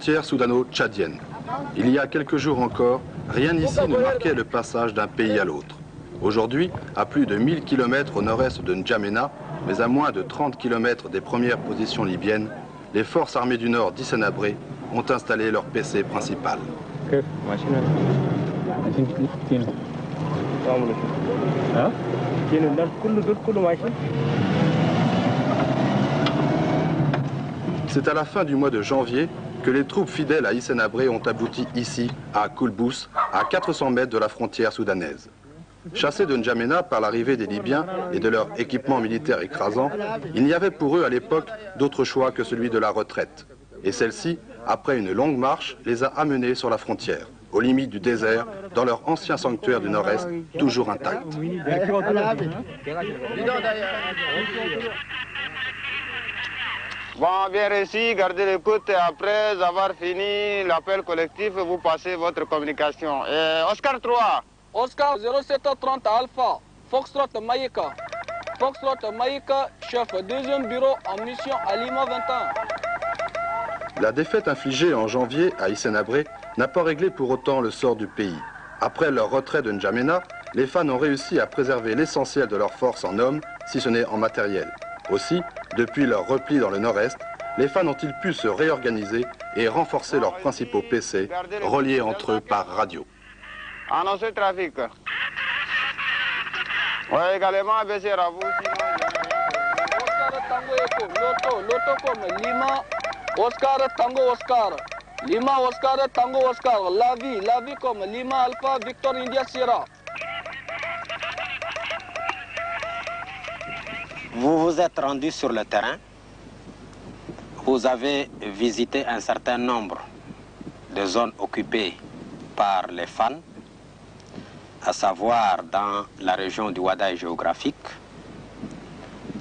frontière soudano-tchadienne. Il y a quelques jours encore, rien ici ne marquait le passage d'un pays à l'autre. Aujourd'hui, à plus de 1000 km au nord-est de N'Djamena, mais à moins de 30 km des premières positions libyennes, les forces armées du Nord d'Hissène Habré ont installé leur PC principal. C'est à la fin du mois de janvier que les troupes fidèles à Hissène Habré ont abouti ici, à Koulbous, à 400 mètres de la frontière soudanaise. Chassés de N'Djamena par l'arrivée des Libyens et de leur équipement militaire écrasant, il n'y avait pour eux à l'époque d'autre choix que celui de la retraite. Et celle-ci, après une longue marche, les a amenés sur la frontière, aux limites du désert, dans leur ancien sanctuaire du Nord-Est, toujours intact. Bon, bien reçu, gardez l'écoute et après avoir fini l'appel collectif, vous passez votre communication. Oscar 3. Oscar 0730 Alpha, Foxtrot Maïka. Foxtrot Maïka, chef deuxième bureau en mission à Lima 21. La défaite infligée en janvier à Hissène Habré n'a pas réglé pour autant le sort du pays. Après leur retrait de N'Djamena, les fans ont réussi à préserver l'essentiel de leurs forces en hommes, si ce n'est en matériel. Aussi, depuis leur repli dans le nord-est, les fans ont-ils pu se réorganiser et renforcer leurs principaux PC, reliés entre eux par radio. Annoncez le trafic. Oui, également, baisser à vous. Oscar Tango Echo, Loto comme Lima, Oscar Tango Oscar. Lima Oscar Tango Oscar, la vie comme Lima Alpha Victor India Sierra. Vous vous êtes rendu sur le terrain, vous avez visité un certain nombre de zones occupées par les fans, à savoir dans la région du Wadaï géographique,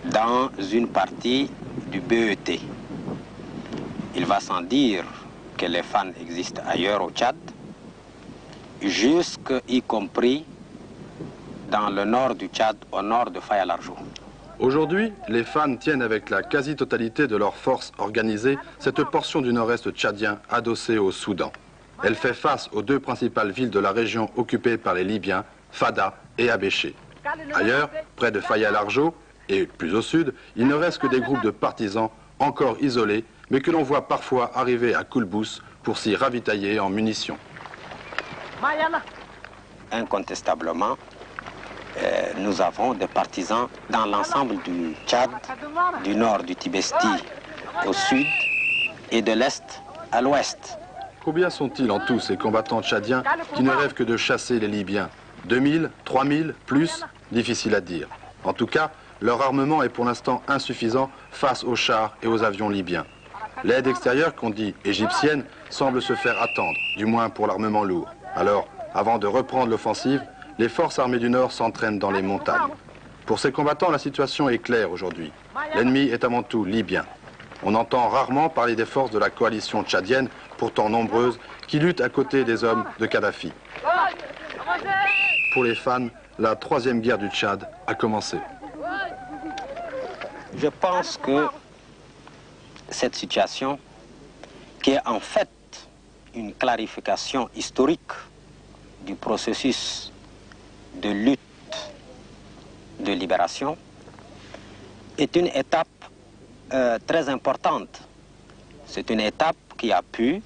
dans une partie du BET. Il va sans dire que les fans existent ailleurs au Tchad, y compris dans le nord du Tchad, au nord de Faye à Largeau. Aujourd'hui, les fans tiennent avec la quasi-totalité de leurs forces organisées cette portion du nord-est tchadien adossée au Soudan. Elle fait face aux deux principales villes de la région occupées par les Libyens, Fada et Abéché. Ailleurs, près de Faye à Largeau et plus au sud, il ne reste que des groupes de partisans encore isolés, mais que l'on voit parfois arriver à Koulbous pour s'y ravitailler en munitions. Incontestablement, nous avons des partisans dans l'ensemble du Tchad, du nord du Tibesti au sud et de l'est à l'ouest. Combien sont-ils en tout ces combattants tchadiens qui ne rêvent que de chasser les Libyens? 2000, 3000, plus? Difficile à dire. En tout cas, leur armement est pour l'instant insuffisant face aux chars et aux avions libyens. L'aide extérieure, qu'on dit égyptienne, semble se faire attendre, du moins pour l'armement lourd. Alors, avant de reprendre l'offensive, les forces armées du Nord s'entraînent dans les montagnes. Pour ces combattants, la situation est claire aujourd'hui. L'ennemi est avant tout libyen. On entend rarement parler des forces de la coalition tchadienne, pourtant nombreuses, qui luttent à côté des hommes de Kadhafi. Pour les fans, la troisième guerre du Tchad a commencé. Je pense que cette situation, qui est en fait une clarification historique du processus de lutte, de libération, est une étape très importante. C'est une étape qui a pu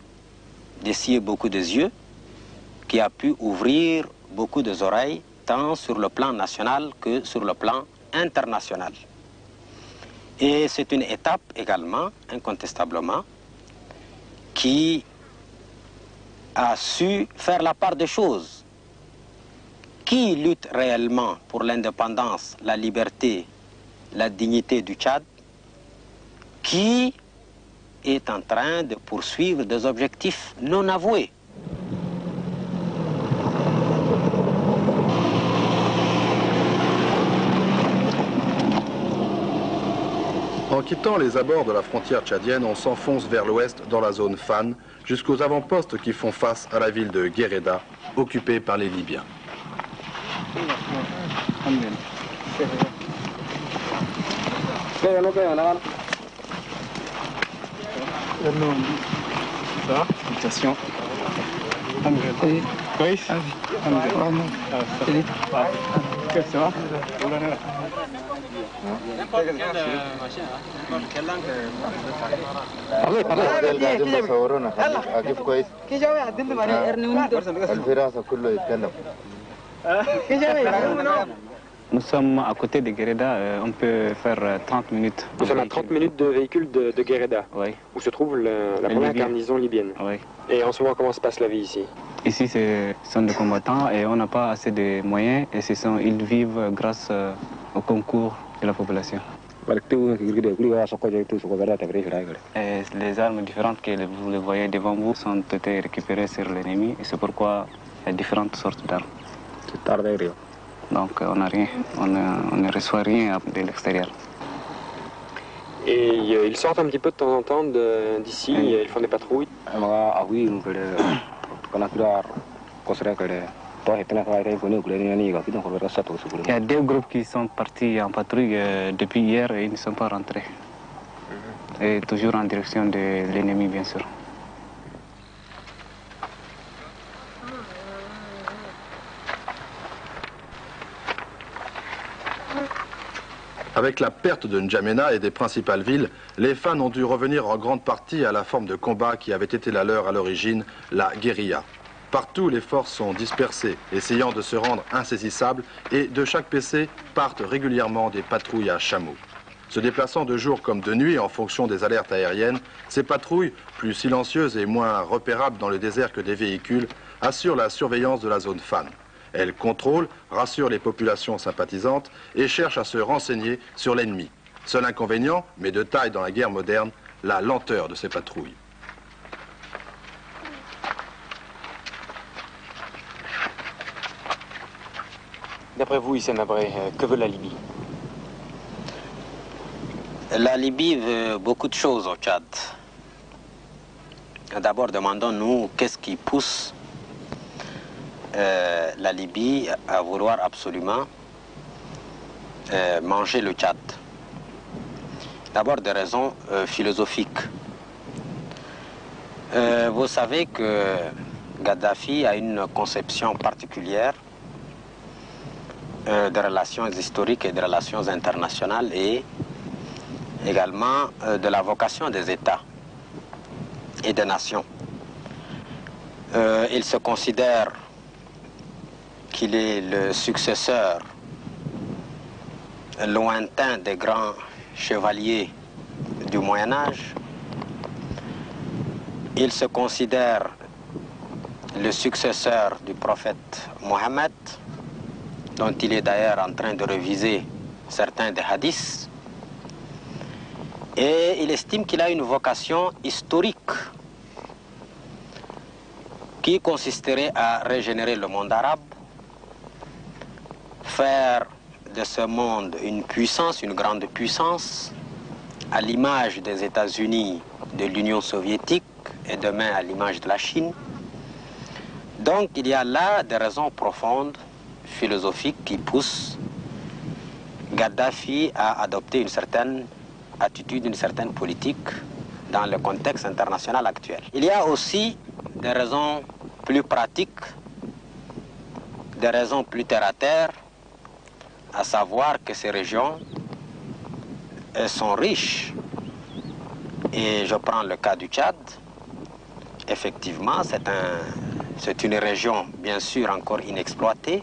dessiller beaucoup de yeux, qui a pu ouvrir beaucoup des oreilles, tant sur le plan national que sur le plan international. Et c'est une étape également, incontestablement, qui a su faire la part des choses. Qui lutte réellement pour l'indépendance, la liberté, la dignité du Tchad? Qui est en train de poursuivre des objectifs non avoués? En quittant les abords de la frontière tchadienne, on s'enfonce vers l'ouest dans la zone Fan, jusqu'aux avant-postes qui font face à la ville de Guéreda, occupée par les Libyens. Ça va? Félicitations. Oui. Ça va? Nous sommes à côté de Guéreda, on peut faire 30 minutes. Nous sommes à 30 minutes de véhicule de Guéreda, oui. Où se trouve la première garnison libyenne. Oui. Et en ce moment, comment se passe la vie ici? Ici, ce sont des combattants et on n'a pas assez de moyens et ils vivent grâce au concours de la population. Et les armes différentes que vous les voyez devant vous ont été récupérées sur l'ennemi et c'est pourquoi il y a différentes sortes d'armes. Donc on n'a rien, on ne reçoit rien de l'extérieur. Et ils sortent un petit peu de temps en temps d'ici, ils font des patrouilles. Il y a deux groupes qui sont partis en patrouille depuis hier et ils ne sont pas rentrés. Et toujours en direction de l'ennemi, bien sûr. Avec la perte de N'Djamena et des principales villes, les fans ont dû revenir en grande partie à la forme de combat qui avait été la leur à l'origine, la guérilla. Partout, les forces sont dispersées, essayant de se rendre insaisissables, et de chaque PC partent régulièrement des patrouilles à chameau. Se déplaçant de jour comme de nuit en fonction des alertes aériennes, ces patrouilles, plus silencieuses et moins repérables dans le désert que des véhicules, assurent la surveillance de la zone fan. Elles contrôlent, rassurent les populations sympathisantes et cherchent à se renseigner sur l'ennemi. Seul inconvénient, mais de taille dans la guerre moderne, la lenteur de ces patrouilles. D'après vous, Hissène Habré, que veut la Libye? La Libye veut beaucoup de choses au Tchad. D'abord, demandons-nous qu'est-ce qui pousse la Libye à vouloir absolument manger le Tchad. D'abord des raisons philosophiques. Vous savez que Kadhafi a une conception particulière des relations historiques et des relations internationales et également de la vocation des États et des nations. Il se considère qu'il est le successeur lointain des grands chevaliers du Moyen-Âge. Il se considère le successeur du prophète Mohammed, dont il est d'ailleurs en train de réviser certains des hadiths. Et il estime qu'il a une vocation historique qui consisterait à régénérer le monde arabe, faire de ce monde une puissance, une grande puissance, à l'image des États-Unis, de l'Union soviétique et demain à l'image de la Chine. Donc il y a là des raisons profondes, philosophiques, qui poussent Kadhafi à adopter une certaine attitude, une certaine politique dans le contexte international actuel. Il y a aussi des raisons plus pratiques, des raisons plus terre-à-terre, à savoir que ces régions sont riches. Et je prends le cas du Tchad. Effectivement, c'est une région bien sûr encore inexploitée,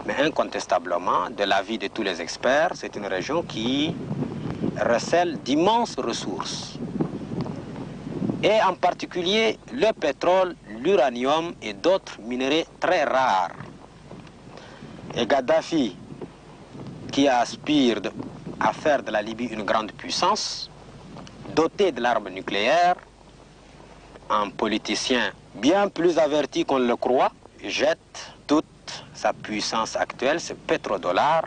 mais incontestablement, de l'avis de tous les experts, c'est une région qui recèle d'immenses ressources. Et en particulier le pétrole, l'uranium et d'autres minerais très rares. Et Kadhafi, qui aspire à faire de la Libye une grande puissance, doté de l'arme nucléaire, un politicien bien plus averti qu'on le croit, jette toute sa puissance actuelle, ses pétrodollars,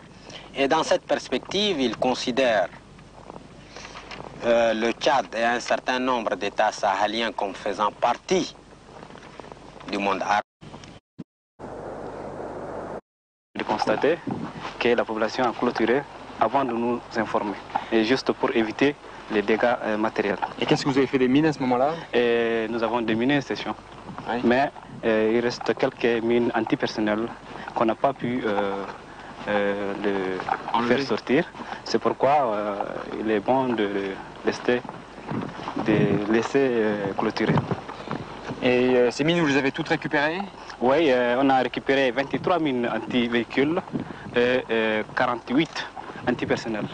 et dans cette perspective, il considère le Tchad et un certain nombre d'États sahéliens comme faisant partie du monde arabe. De constater que la population a clôturé avant de nous informer. Et juste pour éviter les dégâts matériels. Et qu'est-ce que vous avez fait des mines à ce moment-là? Et nous avons diminué la station. Oui. Mais il reste quelques mines antipersonnelles qu'on n'a pas pu faire sortir. C'est pourquoi il est bon de laisser clôturer. Et ces mines, vous les avez toutes récupérées? Oui, on a récupéré 23 mines anti-véhicules et 48 antipersonnels.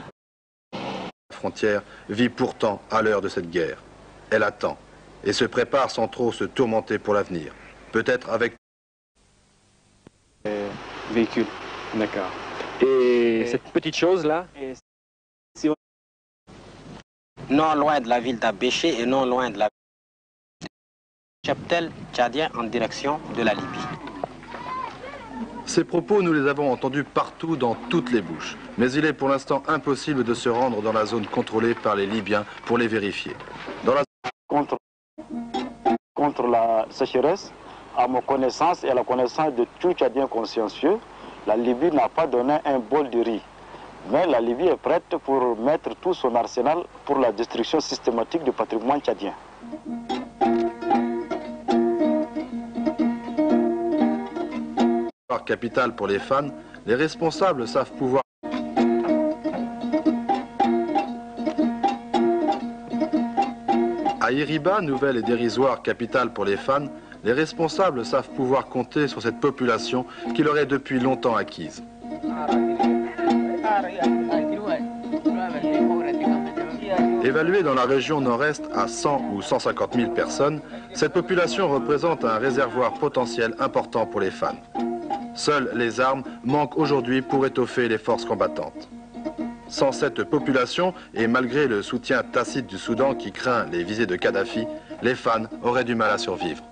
La frontière vit pourtant à l'heure de cette guerre. Elle attend et se prépare sans trop se tourmenter pour l'avenir. Peut-être avec... Véhicules, d'accord. Et cette petite chose-là? Non loin de la ville d'Abéché et non loin de la cheptel tchadien en direction de la Libye. Ces propos, nous les avons entendus partout dans toutes les bouches. Mais il est pour l'instant impossible de se rendre dans la zone contrôlée par les Libyens pour les vérifier. Dans la... Contre la sécheresse, à ma connaissance et à la connaissance de tout Tchadien consciencieux, la Libye n'a pas donné un bol de riz. Mais la Libye est prête pour mettre tout son arsenal pour la destruction systématique du patrimoine tchadien. Capitale pour les fans, les responsables savent pouvoir... À Iriba, nouvelle et dérisoire capitale pour les fans, les responsables savent pouvoir compter sur cette population qui leur est depuis longtemps acquise. Évaluée dans la région nord-est à 100 ou 150 000 personnes, cette population représente un réservoir potentiel important pour les fans. Seules les armes manquent aujourd'hui pour étoffer les forces combattantes. Sans cette population, et malgré le soutien tacite du Soudan qui craint les visées de Kadhafi, les fans auraient du mal à survivre.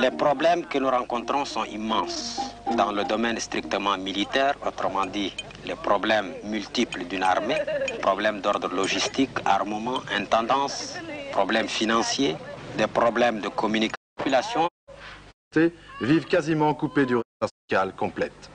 Les problèmes que nous rencontrons sont immenses dans le domaine strictement militaire, autrement dit les problèmes multiples d'une armée, problèmes d'ordre logistique, armement, intendance, problèmes financiers, des problèmes de communication. Vivent quasiment coupés du réseau social complète.